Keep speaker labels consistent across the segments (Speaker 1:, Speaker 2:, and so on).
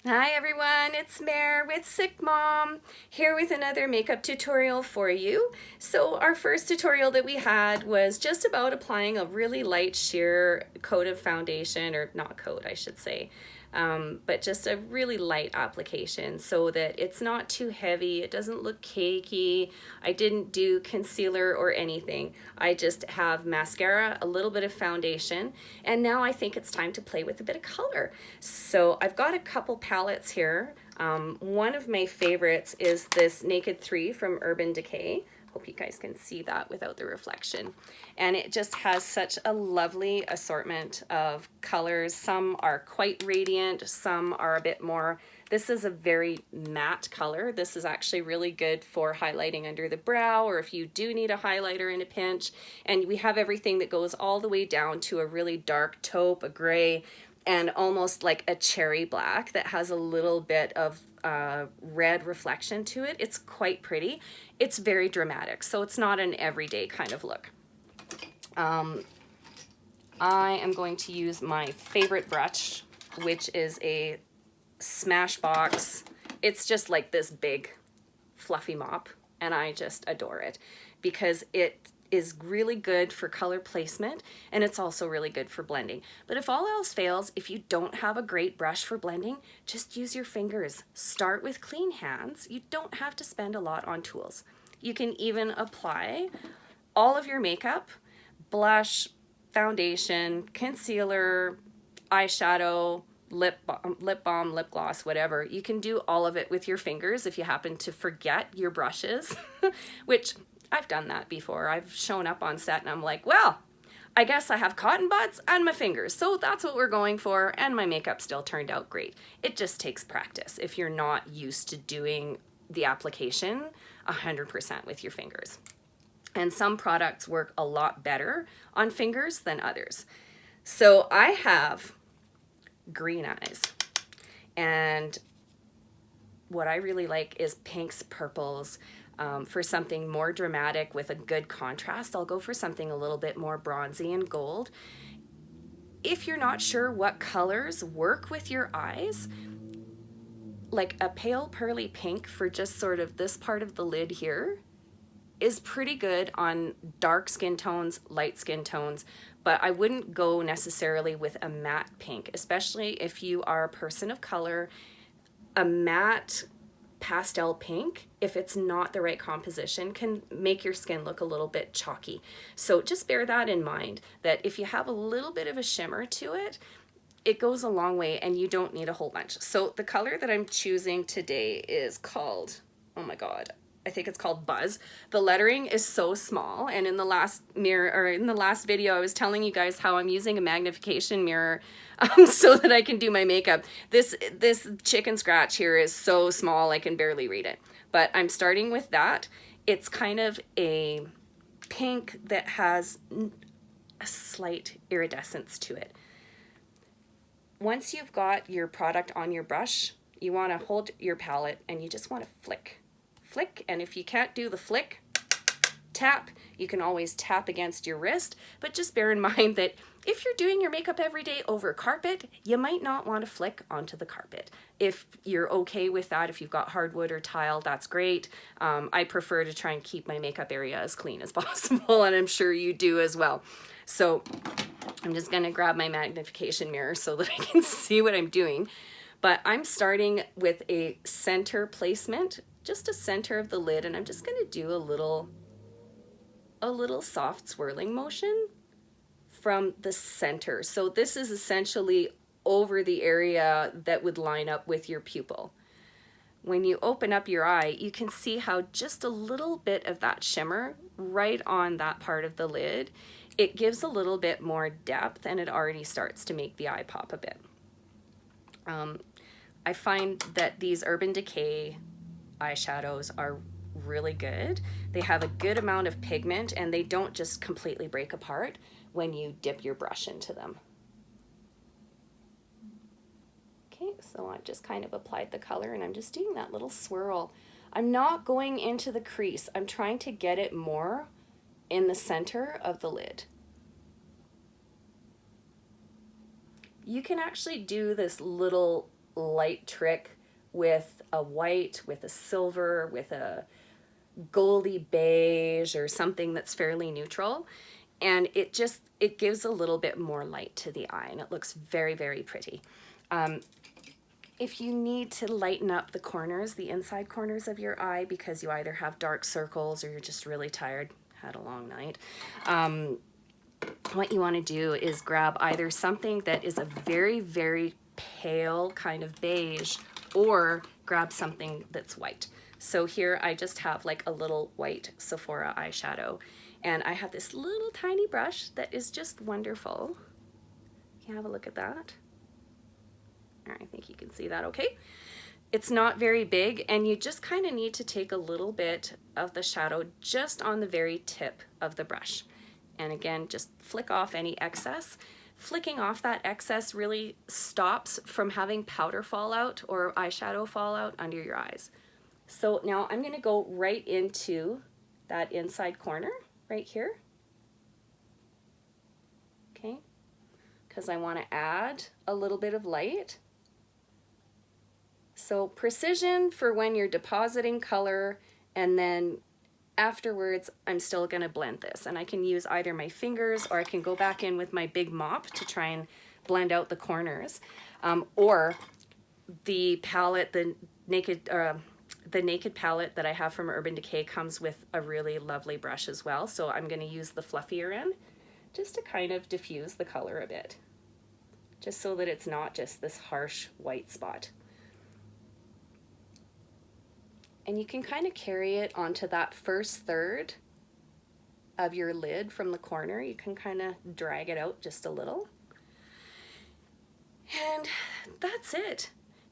Speaker 1: Hi everyone, it's Mare with Sick Mom, here with another makeup tutorial for you. So our first tutorial that we had was just about applying a really light sheer coat of foundation, or not coat I should say, but just a really light application so that it's not too heavy, it doesn't look cakey. I didn't do concealer or anything. I just have mascara, a little bit of foundation, and now I think it's time to play with a bit of color. So I've got a couple palettes here. One of my favorites is this Naked 3 from Urban Decay. Hope you guys can see that without the reflection. And it just has such a lovely assortment of colors. Some are quite radiant, some are a bit more. This is a very matte color. This is actually really good for highlighting under the brow, or if you do need a highlighter in a pinch. And we have everything that goes all the way down to a really dark taupe, a gray, and almost like a cherry black that has a little bit of red reflection to it. It's quite pretty. It's very dramatic, so it's not an everyday kind of look. I am going to use my favorite brush, which is a Smashbox. It's just like this big fluffy mop, and I just adore it because it is really good for color placement, and it's also really good for blending. But if all else fails, if you don't have a great brush for blending, just use your fingers. Start with clean hands. You don't have to spend a lot on tools. You can even apply all of your makeup, blush, foundation, concealer, eyeshadow, lip balm, lip gloss, whatever. You can do all of it with your fingers if you happen to forget your brushes, which I've done that before. I've shown up on set and I'm like, well, I guess I have cotton buds and my fingers, so that's what we're going for, and my makeup still turned out great. It just takes practice if you're not used to doing the application 100% with your fingers. And some products work a lot better on fingers than others. So I have green eyes, and what I really like is pinks, purples. For something more dramatic with a good contrast, I'll go for something a little bit more bronzy and gold. If you're not sure what colors work with your eyes, like a pale pearly pink for just sort of this part of the lid here is pretty good on dark skin tones, light skin tones, but I wouldn't go necessarily with a matte pink, especially if you are a person of color. A matte pastel pink, if it's not the right composition, can make your skin look a little bit chalky. So just bear that in mind, that if you have a little bit of a shimmer to it, it goes a long way and you don't need a whole bunch. So the color that I'm choosing today is called, oh my God, I think it's called Buzz. The lettering is so small, and in the last video I was telling you guys how I'm using a magnification mirror so that I can do my makeup. This chicken scratch here is so small I can barely read it, but I'm starting with that. It's kind of a pink that has a slight iridescence to it. Once you've got your product on your brush, you want to hold your palette and you just want to flick, and if you can't do the flick, tap. You can always tap against your wrist, but just bear in mind that if you're doing your makeup every day over carpet, you might not want to flick onto the carpet. If you're okay with that, if you've got hardwood or tile, that's great. I prefer to try and keep my makeup area as clean as possible, and I'm sure you do as well. So I'm just gonna grab my magnification mirror so that I can see what I'm doing. But I'm starting with a center placement, just a center of the lid, and I'm just gonna do a little soft swirling motion from the center. So this is essentially over the area that would line up with your pupil. When you open up your eye, you can see how just a little bit of that shimmer right on that part of the lid, it gives a little bit more depth, and it already starts to make the eye pop a bit. I find that these Urban Decay eyeshadows are really good. They have a good amount of pigment, and they don't just completely break apart when you dip your brush into them. Okay, so I've just kind of applied the color, and I'm just doing that little swirl. I'm not going into the crease. I'm trying to get it more in the center of the lid. You can actually do this little light trick with a white, with a silver, with a goldy beige or something that's fairly neutral, and it gives a little bit more light to the eye, and it looks very, very pretty. If you need to lighten up the corners, the inside corners of your eye, because you either have dark circles or you're just really tired, had a long night, what you want to do is grab either something that is a very, very pale kind of beige, or grab something that's white. So here I just have like a little white Sephora eyeshadow, and I have this little tiny brush that is just wonderful. Can you have a look at that? I think you can see that okay. It's not very big, and you just kind of need to take a little bit of the shadow just on the very tip of the brush. And again, just flick off any excess. Flicking off that excess really stops from having powder fallout or eyeshadow fallout under your eyes. So now I'm going to go right into that inside corner right here. Okay, because I want to add a little bit of light. So precision for when you're depositing color, and then afterwards I'm still going to blend this, and I can use either my fingers or I can go back in with my big mop to try and blend out the corners, or the palette, the naked palette that I have from Urban Decay comes with a really lovely brush as well, so I'm going to use the fluffier end just to kind of diffuse the color a bit, just so that it's not just this harsh white spot. And you can kind of carry it onto that first third of your lid from the corner. You can kind of drag it out just a little. And that's it.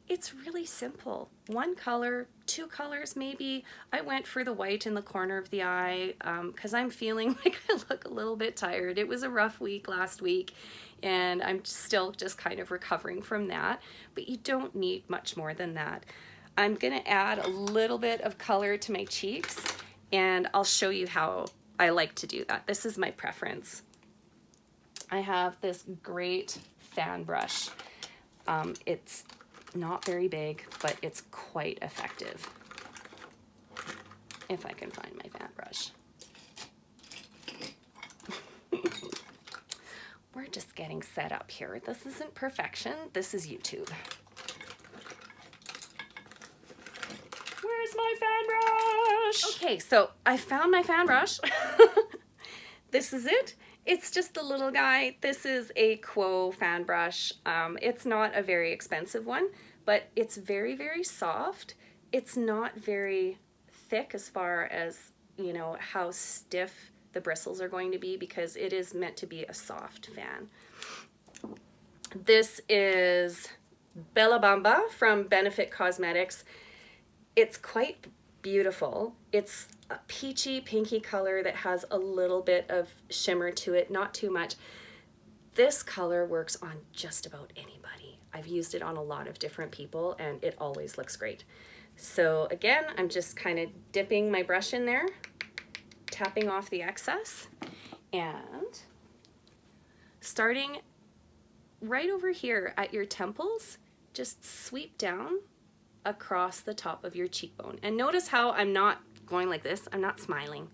Speaker 1: It's really simple. One color, two colors maybe. I went for the white in the corner of the eye because I'm feeling like I look a little bit tired. It was a rough week last week, and I'm still just kind of recovering from that. But you don't need much more than that. I'm going to add a little bit of color to my cheeks, and I'll show you how I like to do that. This is my preference. I have this great fan brush. It's not very big, but it's quite effective. If I can find my fan brush. We're just getting set up here. This isn't perfection. This is YouTube. Where's my fan brush? Okay, so I found my fan brush. This is it. It's just a little guy. This is a Quo fan brush. It's not a very expensive one, but it's very, very soft. It's not very thick as far as, you know, how stiff the bristles are going to be, because it is meant to be a soft fan. This is Bella Bamba from Benefit Cosmetics. It's quite beautiful. It's a peachy pinky color that has a little bit of shimmer to it, not too much. This color works on just about anybody. I've used it on a lot of different people, and it always looks great. So again, I'm just kind of dipping my brush in there, tapping off the excess, and starting right over here at your temples, just sweep down across the top of your cheekbone. And notice how I'm not going like this. I'm not smiling.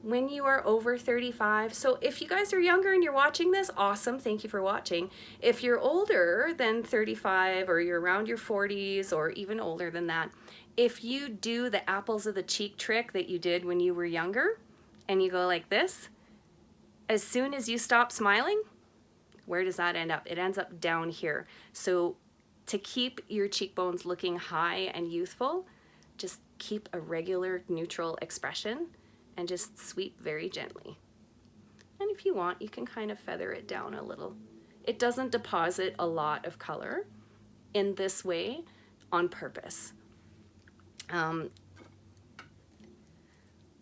Speaker 1: When you are over 35, so if you guys are younger and you're watching this, awesome, thank you for watching. If you're older than 35, or you're around your 40s, or even older than that, if you do the apples of the cheek trick that you did when you were younger, and you go like this, as soon as you stop smiling, where does that end up? It ends up down here. So to keep your cheekbones looking high and youthful, just keep a regular neutral expression and just sweep very gently. And if you want, you can kind of feather it down a little. It doesn't deposit a lot of color in this way on purpose.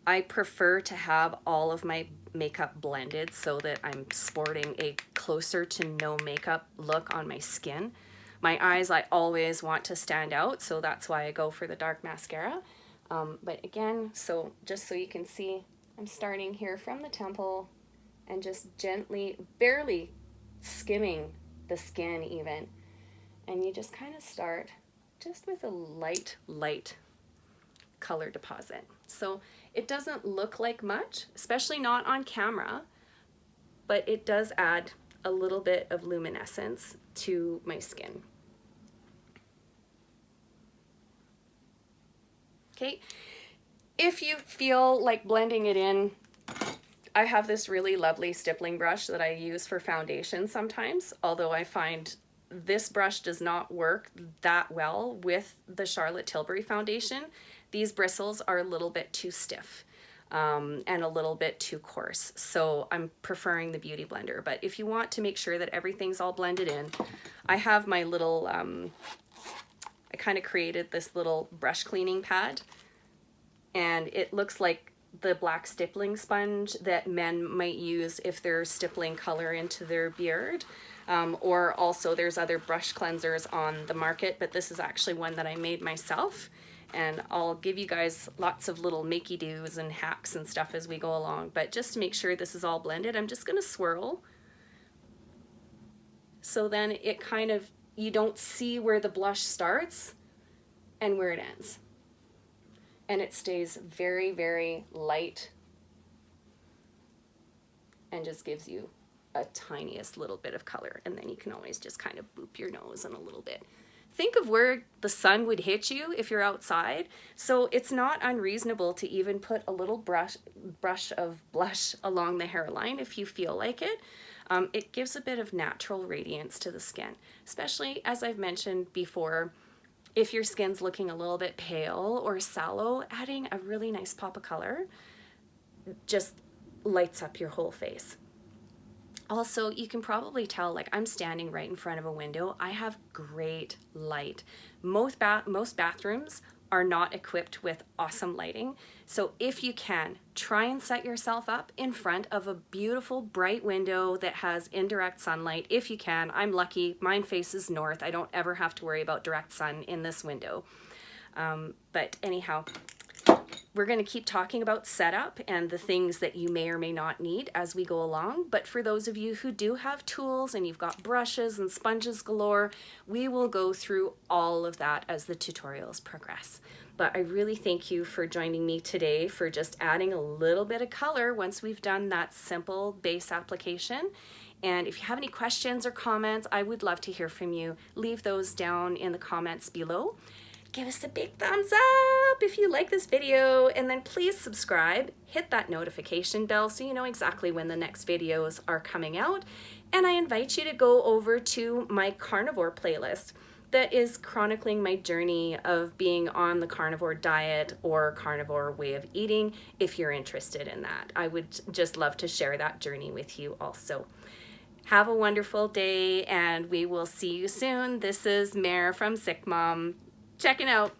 Speaker 1: I prefer to have all of my makeup blended so that I'm sporting a closer to no makeup look on my skin. My eyes, I always want to stand out, so that's why I go for the dark mascara. But again, so just so you can see, I'm starting here from the temple and just gently, barely skimming the skin even, And you just kind of start just with a light color deposit. So it doesn't look like much, especially not on camera, but it does add a little bit of luminescence to my skin. Okay, if you feel like blending it in, I have this really lovely stippling brush that I use for foundation sometimes, although I find this brush does not work that well with the Charlotte Tilbury foundation. These bristles are a little bit too stiff and a little bit too coarse, so I'm preferring the Beauty Blender. But if you want to make sure that everything's all blended in, I have my little, I kind of created this little brush cleaning pad, and it looks like the black stippling sponge that men might use if they're stippling color into their beard. Or also there's other brush cleansers on the market, but this is actually one that I made myself. And I'll give you guys lots of little makey-doos and hacks and stuff as we go along. But just to make sure this is all blended, I'm just gonna swirl. So then it kind of, you don't see where the blush starts and where it ends. And it stays very, very light and just gives you a tiniest little bit of color. And then you can always just kind of boop your nose in a little bit. Think of where the sun would hit you if you're outside. So it's not unreasonable to even put a little brush of blush along the hairline if you feel like it. It gives a bit of natural radiance to the skin, especially as I've mentioned before. If your skin's looking a little bit pale or sallow, adding a really nice pop of color just lights up your whole face. Also, you can probably tell, like, I'm standing right in front of a window. I have great light. Most bathrooms are not equipped with awesome lighting. So if you can, try and set yourself up in front of a beautiful bright window that has indirect sunlight. If you can, I'm lucky, mine faces north. I don't ever have to worry about direct sun in this window. But anyhow, we're going to keep talking about setup and the things that you may or may not need as we go along. But for those of you who do have tools and you've got brushes and sponges galore, we will go through all of that as the tutorials progress. But I really thank you for joining me today for just adding a little bit of color once we've done that simple base application. And if you have any questions or comments, I would love to hear from you. Leave those down in the comments below. Give us a big thumbs up if you like this video, and then please subscribe, hit that notification bell so you know exactly when the next videos are coming out. And I invite you to go over to my carnivore playlist that is chronicling my journey of being on the carnivore diet or carnivore way of eating if you're interested in that. I would just love to share that journey with you also. Have a wonderful day, and we will see you soon. This is Mare from SickMom. Checking out.